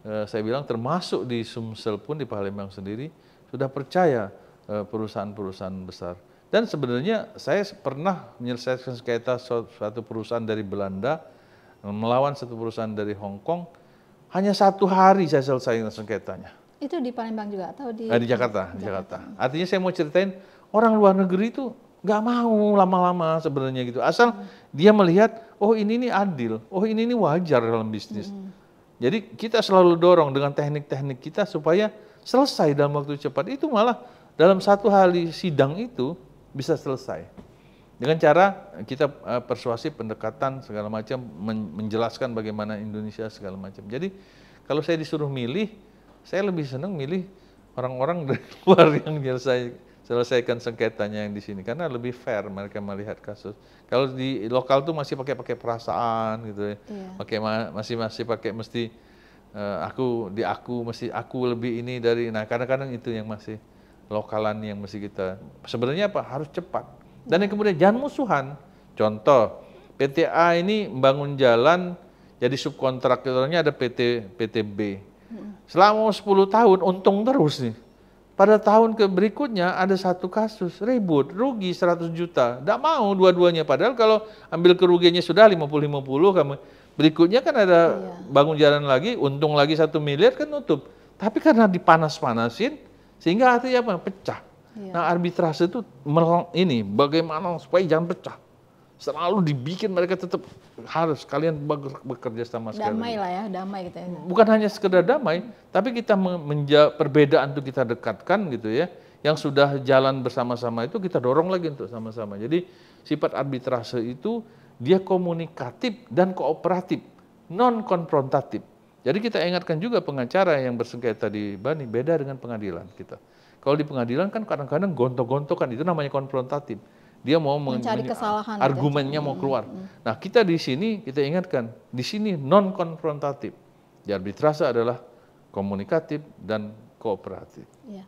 saya bilang termasuk di Sumsel pun di Palembang sendiri sudah percaya perusahaan-perusahaan besar. Dan sebenarnya saya pernah menyelesaikan sengketa suatu perusahaan dari Belanda melawan satu perusahaan dari Hong Kong, hanya 1 hari saya selesaikan sengketanya. Itu di Palembang juga atau di Jakarta? Artinya saya mau ceritain orang luar negeri itu nggak mau lama-lama sebenarnya gitu. Asal dia melihat, oh ini nih adil, oh ini nih wajar dalam bisnis. Jadi kita selalu dorong dengan teknik-teknik kita supaya selesai dalam waktu cepat. Itu malah dalam 1 hari sidang itu bisa selesai. Dengan cara kita persuasif, pendekatan segala macam, menjelaskan bagaimana Indonesia segala macam. Jadi kalau saya disuruh milih, saya lebih senang milih orang-orang dari luar yang selesaikan sengketanya yang di sini, karena lebih fair mereka melihat kasus. Kalau di lokal tuh masih pakai perasaan gitu ya, masih pakai mesti aku lebih ini dari, nah kadang-kadang itu yang masih lokalan yang mesti kita sebenarnya harus cepat. Dan yang kemudian jangan musuhan. Contoh, PTA ini membangun jalan, jadi subkontraktornya ada PTB. Selama 10 tahun untung terus nih. Pada tahun berikutnya ada 1 kasus, ribut, rugi 100 juta. Tidak mau dua-duanya, padahal kalau ambil kerugiannya sudah 50-50, kamu berikutnya kan ada bangun jalan lagi, untung lagi 1 miliar kan nutup. Tapi karena dipanas-panasin, sehingga artinya apa? Pecah. Nah, arbitrase itu ini bagaimana supaya jangan pecah. Selalu dibikin mereka tetap harus kalian bekerja sama sekali. Damai lah ya, damai gitu ya. Bukan hanya sekedar damai, tapi kita perbedaan itu kita dekatkan gitu ya. Yang sudah jalan bersama-sama itu kita dorong lagi untuk sama-sama. Jadi sifat arbitrase itu dia komunikatif dan kooperatif, non konfrontatif. Jadi kita ingatkan juga pengacara yang bersengketa di BANI beda dengan pengadilan kita. Kalau di pengadilan kan kadang-kadang gontok-gontokan, itu namanya konfrontatif. Dia mau mencari kesalahan, argumennya mau keluar. Nah, kita di sini kita ingatkan, di sini non konfrontatif. Di arbitrase adalah komunikatif dan kooperatif. Ya.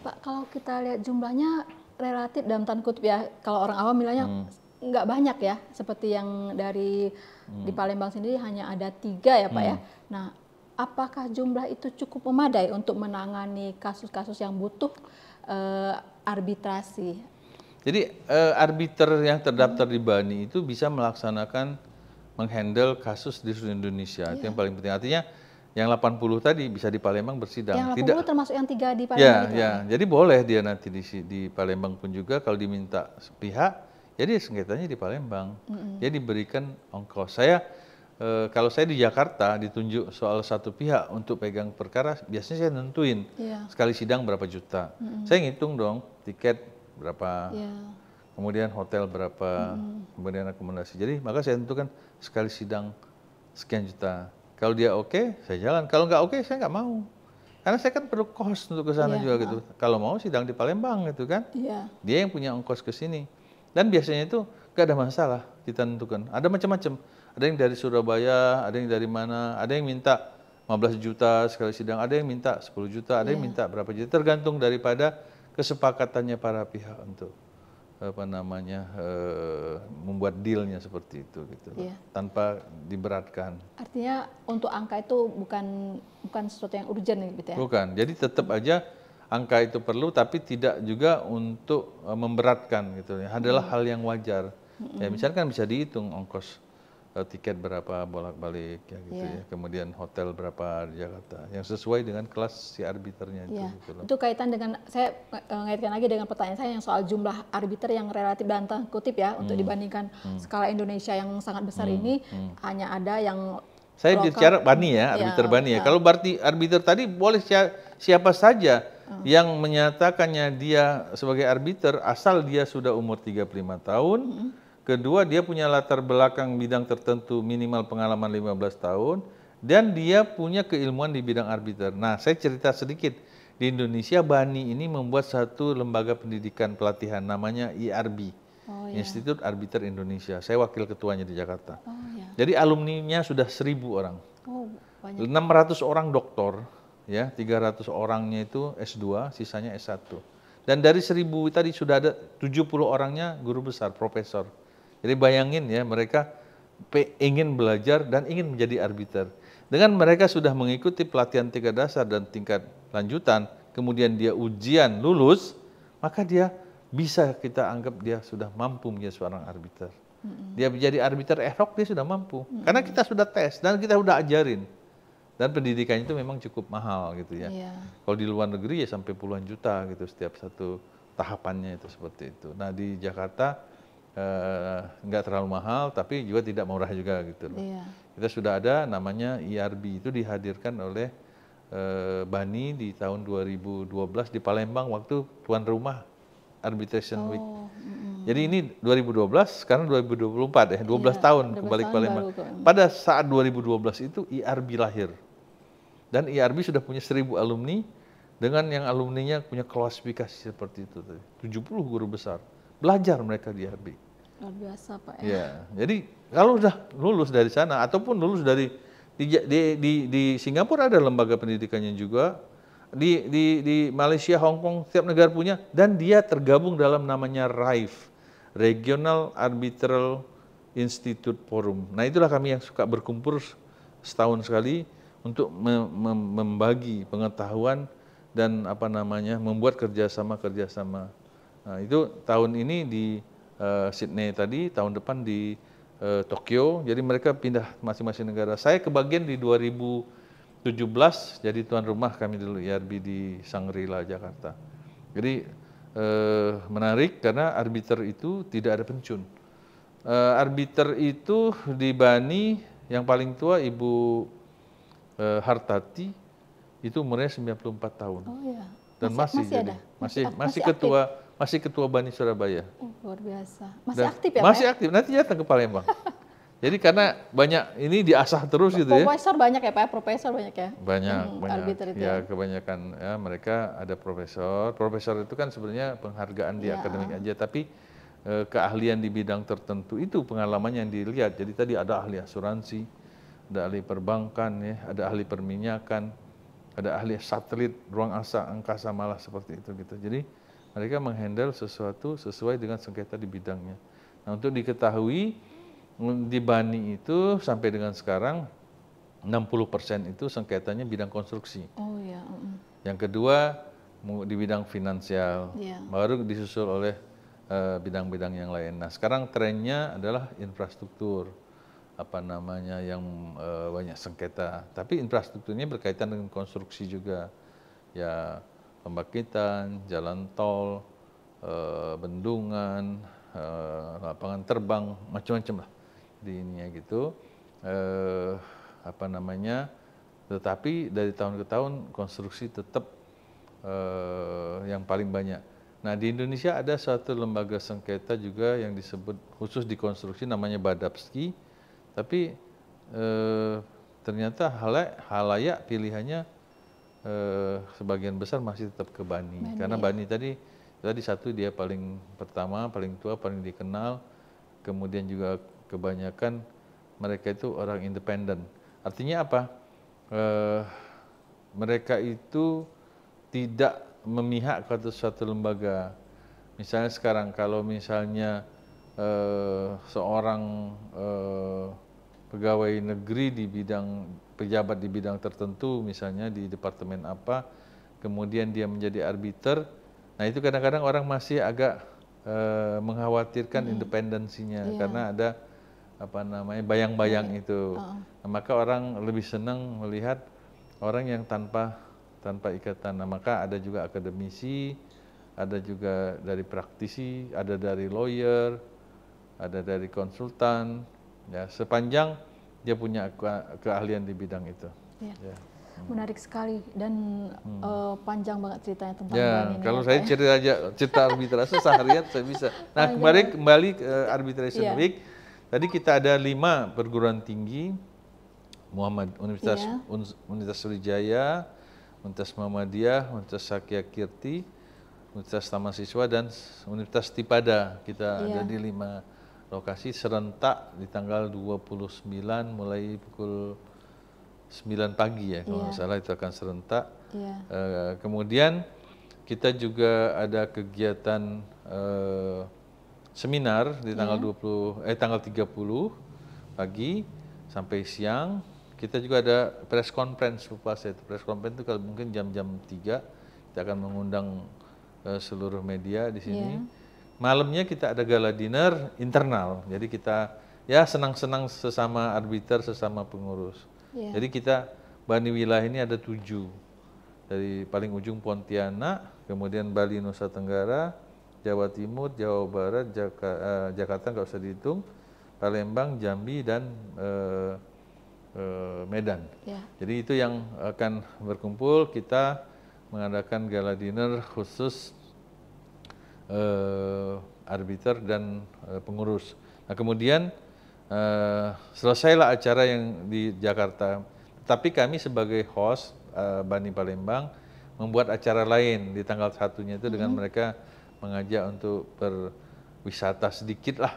Pak, kalau kita lihat jumlahnya relatif dalam tanda kutip ya, kalau orang awam bilangnya nggak banyak ya, seperti yang dari di Palembang sendiri hanya ada 3 ya Pak ya. Nah, apakah jumlah itu cukup memadai untuk menangani kasus-kasus yang butuh arbitrasi? Jadi arbiter yang terdaftar di BANI itu bisa melaksanakan menghandle kasus di seluruh Indonesia. Itu yang paling penting. Artinya yang 80 tadi bisa di Palembang bersidang. Yang 80 termasuk yang 3 di Palembang itu? Ya. Jadi boleh dia nanti di Palembang pun juga kalau diminta pihak, jadi sengketanya di Palembang. Dia diberikan ongkos. Kalau saya di Jakarta ditunjuk soal 1 pihak untuk pegang perkara, biasanya saya nentuin sekali sidang berapa juta. Saya ngitung dong tiket berapa, kemudian hotel berapa, kemudian akomodasi. Jadi maka saya tentukan sekali sidang sekian juta. Kalau dia oke, saya jalan. Kalau nggak oke, saya nggak mau. Karena saya kan perlu kos untuk ke sana juga gitu. Kalau mau sidang di Palembang gitu kan, dia yang punya ongkos ke sini. Dan biasanya itu nggak ada masalah kita tentukan. Ada macam-macam. Ada yang dari Surabaya, ada yang dari mana, ada yang minta 15 juta sekali sidang, ada yang minta 10 juta, ada yang minta berapa juta, tergantung daripada kesepakatannya para pihak untuk membuat dealnya seperti itu gitu, tanpa diberatkan. Artinya untuk angka itu bukan sesuatu yang urgent gitu ya? Bukan, jadi tetap aja angka itu perlu, tapi tidak juga untuk memberatkan gitu ya. Adalah hal yang wajar. Ya misalkan bisa dihitung ongkos tiket berapa bolak-balik ya gitu ya. Kemudian hotel berapa di Jakarta yang sesuai dengan kelas si arbiternya itu. Gitu loh. Itu kaitan dengan saya ngaitkan lagi dengan pertanyaan saya yang soal jumlah arbiter yang relatif dan tanda kutip ya untuk dibandingkan skala Indonesia yang sangat besar ini hanya ada yang saya bicara BANI ya, arbiter BANI ya. Kalau berarti arbiter tadi boleh siapa saja yang menyatakannya dia sebagai arbiter asal dia sudah umur 35 tahun. Kedua, dia punya latar belakang bidang tertentu minimal pengalaman 15 tahun dan dia punya keilmuan di bidang arbiter. Nah, saya cerita sedikit. di Indonesia BANI ini membuat satu lembaga pendidikan pelatihan namanya IARBI, Institut Arbiter Indonesia. Saya wakil ketuanya di Jakarta. Jadi alumninya sudah 1.000 orang. 600 orang doktor, ya, 300 orangnya itu S2, sisanya S1. Dan dari 1.000 tadi sudah ada 70 orangnya guru besar, profesor. Jadi bayangin ya, mereka ingin belajar dan ingin menjadi arbiter. Dengan mereka sudah mengikuti pelatihan tingkat dasar dan tingkat lanjutan, kemudian dia ujian lulus, maka dia bisa kita anggap dia sudah mampu menjadi seorang arbiter. Dia menjadi arbiter ad hoc, dia sudah mampu. Karena kita sudah tes dan kita sudah ajarin. Dan pendidikan itu memang cukup mahal gitu ya. Kalau di luar negeri ya sampai puluhan juta gitu setiap satu tahapannya itu seperti itu. Nah di Jakarta nggak terlalu mahal, tapi juga tidak murah juga gitu loh. Kita sudah ada namanya IARBI, itu dihadirkan oleh BANI di tahun 2012 di Palembang waktu tuan rumah Arbitration Week. Jadi ini 2012, sekarang 2024 ya, 12 tahun kembali ke Palembang. Pada saat 2012 itu IARBI lahir. Dan IARBI sudah punya 1.000 alumni dengan yang alumninya punya klasifikasi seperti itu. 70 guru besar. Belajar mereka di IARBI. Luar biasa Pak ya. Ya, jadi kalau sudah lulus dari sana ataupun lulus dari di Singapura ada lembaga pendidikannya juga, di Malaysia, Hong Kong, setiap negara punya, dan dia tergabung dalam namanya RAIF, Regional Arbitral Institute Forum. Nah itulah kami yang suka berkumpul setahun sekali untuk membagi pengetahuan dan membuat kerjasama. Nah itu tahun ini di Sydney tadi, tahun depan di Tokyo, jadi mereka pindah masing-masing negara. Saya kebagian di 2017 jadi tuan rumah kami dulu IARBI di Shangri-La, Jakarta. Jadi menarik karena arbiter itu tidak ada pensiun. Arbiter itu di BANI yang paling tua Ibu Hartati itu umurnya 94 tahun. Dan masih ketua BANI Surabaya. Luar biasa. Masih aktif ya Pak? Masih aktif, nanti datang ke Palembang. Jadi karena banyak ini diasah terus gitu ya. Profesor banyak ya Pak, profesor banyak ya? Banyak. Arbiter itu Ya kebanyakan ya, mereka ada profesor. Profesor itu kan sebenarnya penghargaan di akademik aja, tapi keahlian di bidang tertentu itu pengalaman yang dilihat. Jadi tadi ada ahli asuransi, ada ahli perbankan ya, ada ahli perminyakan, ada ahli satelit, ruang angkasa malah seperti itu gitu. Jadi mereka menghandle sesuatu sesuai dengan sengketa di bidangnya. Nah untuk diketahui di BANI itu sampai dengan sekarang 60% itu sengketanya bidang konstruksi. Yang kedua di bidang finansial, baru disusul oleh bidang-bidang yang lain. Nah sekarang trennya adalah infrastruktur, yang banyak sengketa. Tapi infrastrukturnya berkaitan dengan konstruksi juga, ya pembangkitan, jalan tol, bendungan, lapangan terbang, macam-macam lah di ininya gitu. Tetapi dari tahun ke tahun konstruksi tetap yang paling banyak. Nah di Indonesia ada satu lembaga sengketa juga yang disebut khusus di konstruksi namanya Badapski, tapi ternyata halayak pilihannya sebagian besar masih tetap ke BANI. Karena BANI tadi satu dia paling pertama, paling tua, paling dikenal, kemudian juga kebanyakan mereka itu orang independen. Artinya apa? Mereka itu tidak memihak ke suatu lembaga. Misalnya sekarang kalau misalnya seorang pegawai negeri di bidang pejabat di bidang tertentu, misalnya di departemen apa, kemudian dia menjadi arbiter, nah itu kadang-kadang orang masih agak mengkhawatirkan independensinya karena ada bayang-bayang itu. Nah, maka orang lebih senang melihat orang yang tanpa ikatan. Nah, maka ada juga akademisi, ada juga dari praktisi, ada dari lawyer, ada dari konsultan, ya sepanjang dia punya keahlian di bidang itu. Ya. Menarik sekali dan panjang banget ceritanya tentang BANI ini. Kalau ya, saya cerita arbitrase seharian saya bisa. Nah kembali ke Arbitration Week, tadi kita ada 5 perguruan tinggi, Universitas Sriwijaya, Universitas Muhammadiyah, Universitas Sakya Kirti, Universitas Taman Siswa, dan Universitas Tipada. Kita ada di 5 lokasi serentak di tanggal 29 mulai pukul 9 pagi ya, kalau nggak salah itu akan serentak. Kemudian kita juga ada kegiatan seminar di tanggal tanggal 30 pagi sampai siang. Kita juga ada press conference, press conference itu kalau mungkin jam-jam 3 kita akan mengundang seluruh media di sini. Malamnya kita ada gala dinner internal. Jadi kita ya senang-senang sesama arbiter, sesama pengurus. Jadi kita Bani wilayah ini ada 7. Dari paling ujung Pontianak, kemudian Bali Nusa Tenggara, Jawa Timur, Jawa Barat, Jakarta nggak usah dihitung, Palembang, Jambi, dan Medan. Jadi itu yang akan berkumpul. Kita mengadakan gala dinner khusus arbiter dan pengurus. Nah kemudian selesailah acara yang di Jakarta. Tapi kami sebagai host Bani Palembang membuat acara lain di tanggal 1-nya itu dengan mereka mengajak untuk berwisata sedikit lah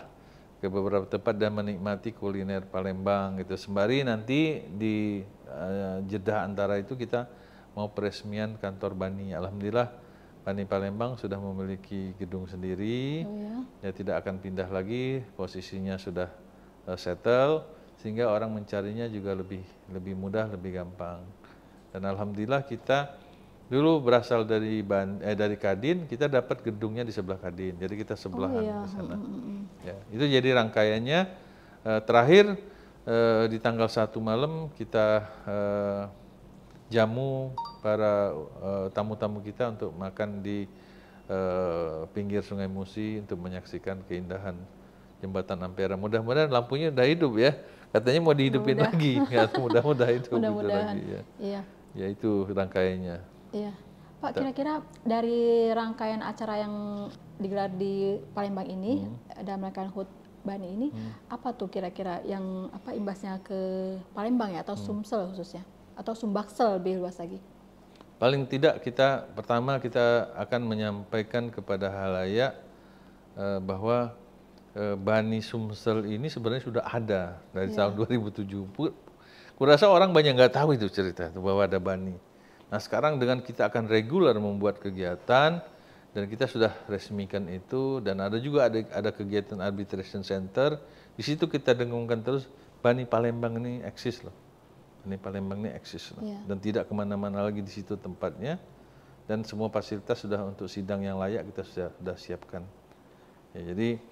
ke beberapa tempat dan menikmati kuliner Palembang gitu. Sembari nanti di jeda antara itu kita mau peresmian kantor Bani. Alhamdulillah Bani Palembang sudah memiliki gedung sendiri, ya tidak akan pindah lagi, posisinya sudah settle, sehingga orang mencarinya juga lebih mudah, lebih gampang. Dan alhamdulillah kita dulu berasal dari Kadin, kita dapat gedungnya di sebelah Kadin, jadi kita sebelahan ke sana. Ya, itu jadi rangkaiannya. Terakhir di tanggal 1 malam kita jamu para tamu-tamu kita untuk makan di pinggir Sungai Musi untuk menyaksikan keindahan Jembatan Ampera. Mudah-mudahan lampunya udah hidup ya. Katanya mau dihidupin lagi. Ya, mudah-mudahan itu mudah-mudahan. Lagi ya. Ya itu rangkaiannya. Iya. Pak, kira-kira dari rangkaian acara yang digelar di Palembang ini dan melakukan HUT Bani ini, apa tuh kira-kira yang imbasnya ke Palembang ya, atau Sumsel khususnya? Atau Sumbaksel lebih luas lagi? Paling tidak pertama kita akan menyampaikan kepada halayak bahwa Bani Sumsel ini sebenarnya sudah ada dari tahun 2007. Kurasa orang banyak nggak tahu itu cerita itu bahwa ada Bani. Nah sekarang dengan kita akan reguler membuat kegiatan dan kita sudah resmikan itu, dan ada juga ada kegiatan arbitration center. Di situ kita dengungkan terus Bani Palembang ini eksis loh. Ini Palembang ini eksis dan tidak kemana-mana lagi di situ tempatnya, dan semua fasilitas sudah untuk sidang yang layak kita sudah siapkan. Ya, jadi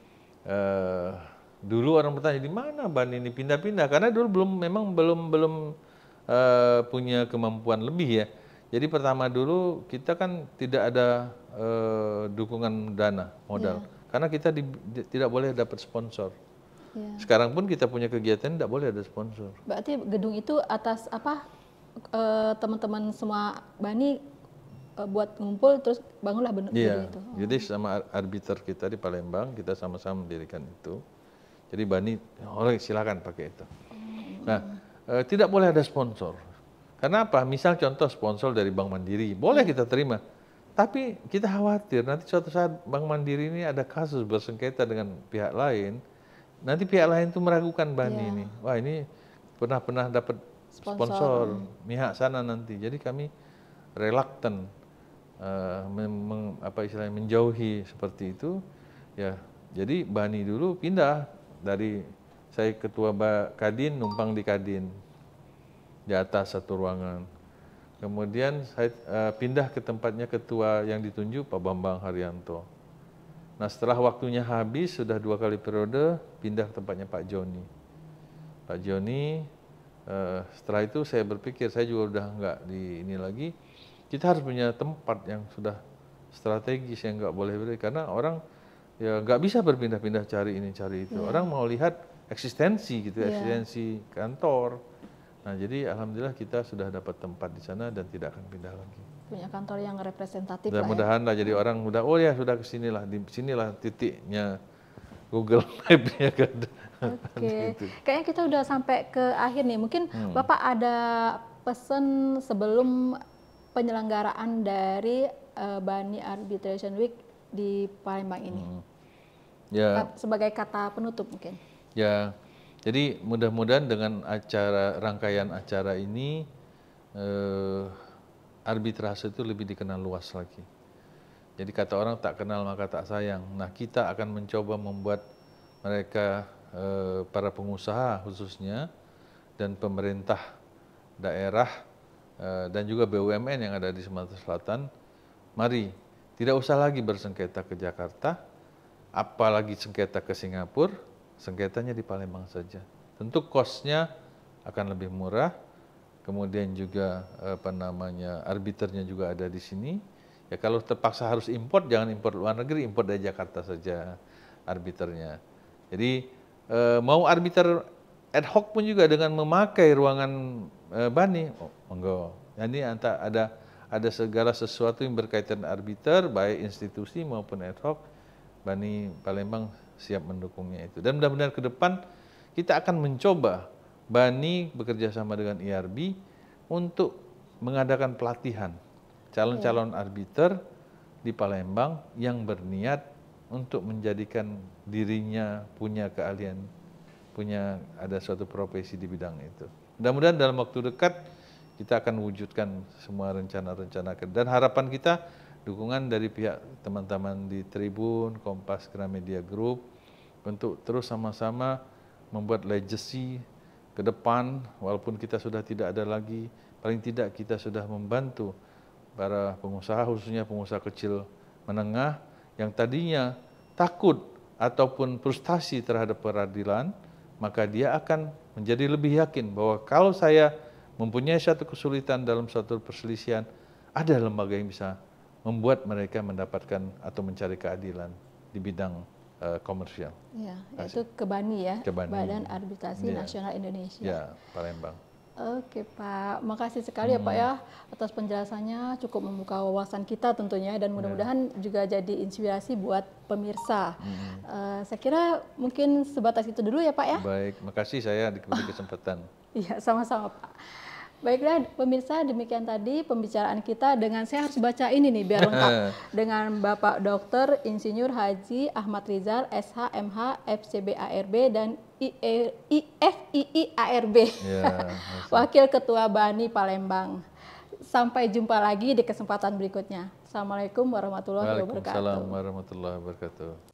dulu orang bertanya di mana Bani ini pindah-pindah karena dulu belum punya kemampuan lebih ya. Jadi pertama dulu kita kan tidak ada dukungan dana modal karena kita tidak boleh dapat sponsor. Sekarang pun kita punya kegiatan tidak boleh ada sponsor. Berarti gedung itu atas teman-teman semua Bani buat ngumpul terus bangunlah gedung itu. Jadi sama arbiter kita di Palembang kita sama-sama mendirikan itu. Jadi Bani silakan pakai itu. Nah tidak boleh ada sponsor. Karena apa? Misal contoh sponsor dari Bank Mandiri boleh kita terima. Tapi kita khawatir nanti suatu saat Bank Mandiri ini ada kasus bersengketa dengan pihak lain. Nanti pihak lain itu meragukan Bani ini. Wah ini pernah dapat sponsor pihak sana nanti. Jadi kami reluctant menjauhi seperti itu. Ya, jadi Bani dulu pindah dari saya ketua Kadin numpang di Kadin di atas satu ruangan. Kemudian saya pindah ke tempatnya ketua yang ditunjuk Pak Bambang Haryanto. Nah setelah waktunya habis, sudah 2 kali periode, pindah ke tempatnya Pak Joni. Pak Joni, setelah itu saya berpikir, saya juga udah nggak di ini lagi, kita harus punya tempat yang sudah strategis, yang nggak boleh beri, karena orang ya nggak bisa berpindah-pindah cari ini, cari itu. Orang mau lihat eksistensi gitu, eksistensi kantor. Nah jadi alhamdulillah kita sudah dapat tempat di sana dan tidak akan pindah lagi. Punya kantor yang representatif lah ya. Mudah-mudahan lah jadi orang udah sudah kesinilah, di sinilah titiknya Google Map-nya kan. Oke. Kayaknya kita udah sampai ke akhir nih. Mungkin Bapak ada pesan sebelum penyelenggaraan dari BANI Arbitration Week di Palembang ini? Ya, sebagai kata penutup mungkin. ya. Jadi mudah-mudahan dengan rangkaian acara ini arbitrase itu lebih dikenal luas lagi. Jadi kata orang tak kenal maka tak sayang. Nah, kita akan mencoba membuat mereka para pengusaha khususnya dan pemerintah daerah dan juga BUMN yang ada di Sumatera Selatan, mari tidak usah lagi bersengketa ke Jakarta, apalagi sengketa ke Singapura. Sengketanya di Palembang saja. Tentu cost-nya akan lebih murah, kemudian juga arbiternya juga ada di sini. Ya kalau terpaksa harus import, jangan import luar negeri, import dari Jakarta saja arbiternya. Jadi mau arbiter ad hoc pun juga dengan memakai ruangan BANI, monggo. Jadi ada segala sesuatu yang berkaitan arbiter, baik institusi maupun ad hoc, BANI Palembang siap mendukungnya itu. Dan mudah-mudahan ke depan kita akan mencoba BANI bekerja sama dengan IRB untuk mengadakan pelatihan calon-calon arbiter di Palembang yang berniat untuk menjadikan dirinya punya keahlian, ada suatu profesi di bidang itu. Mudah-mudahan dalam waktu dekat kita akan wujudkan semua rencana-rencana dan harapan kita dukungan dari pihak teman-teman di Tribun, Kompas, Gramedia Group untuk terus sama-sama membuat legacy ke depan, walaupun kita sudah tidak ada lagi, paling tidak kita sudah membantu para pengusaha, khususnya pengusaha kecil menengah yang tadinya takut ataupun frustasi terhadap peradilan, maka dia akan menjadi lebih yakin bahwa kalau saya mempunyai satu kesulitan dalam suatu perselisihan, ada lembaga yang bisa membuat mereka mendapatkan atau mencari keadilan di bidang komersial. Ya, itu ke BANI ya, Badan Arbitrasi ya. Nasional Indonesia. Ya, Palembang. Oke Pak, makasih sekali ya Pak ya atas penjelasannya, cukup membuka wawasan kita tentunya dan mudah-mudahan juga jadi inspirasi buat pemirsa. Saya kira mungkin sebatas itu dulu ya Pak ya. Baik, makasih saya diberi kesempatan. Iya, sama-sama Pak. Baiklah pemirsa, demikian tadi pembicaraan kita dengan, saya harus baca ini nih biar lengkap, dengan Bapak Dr. Insinyur Haji Ahmad Rizal, SH, MH, FCBARB, dan FIIARB, ya, Wakil Ketua BANI Palembang. Sampai jumpa lagi di kesempatan berikutnya. Assalamualaikum warahmatullahi wabarakatuh. Waalaikumsalam warahmatullahi wabarakatuh.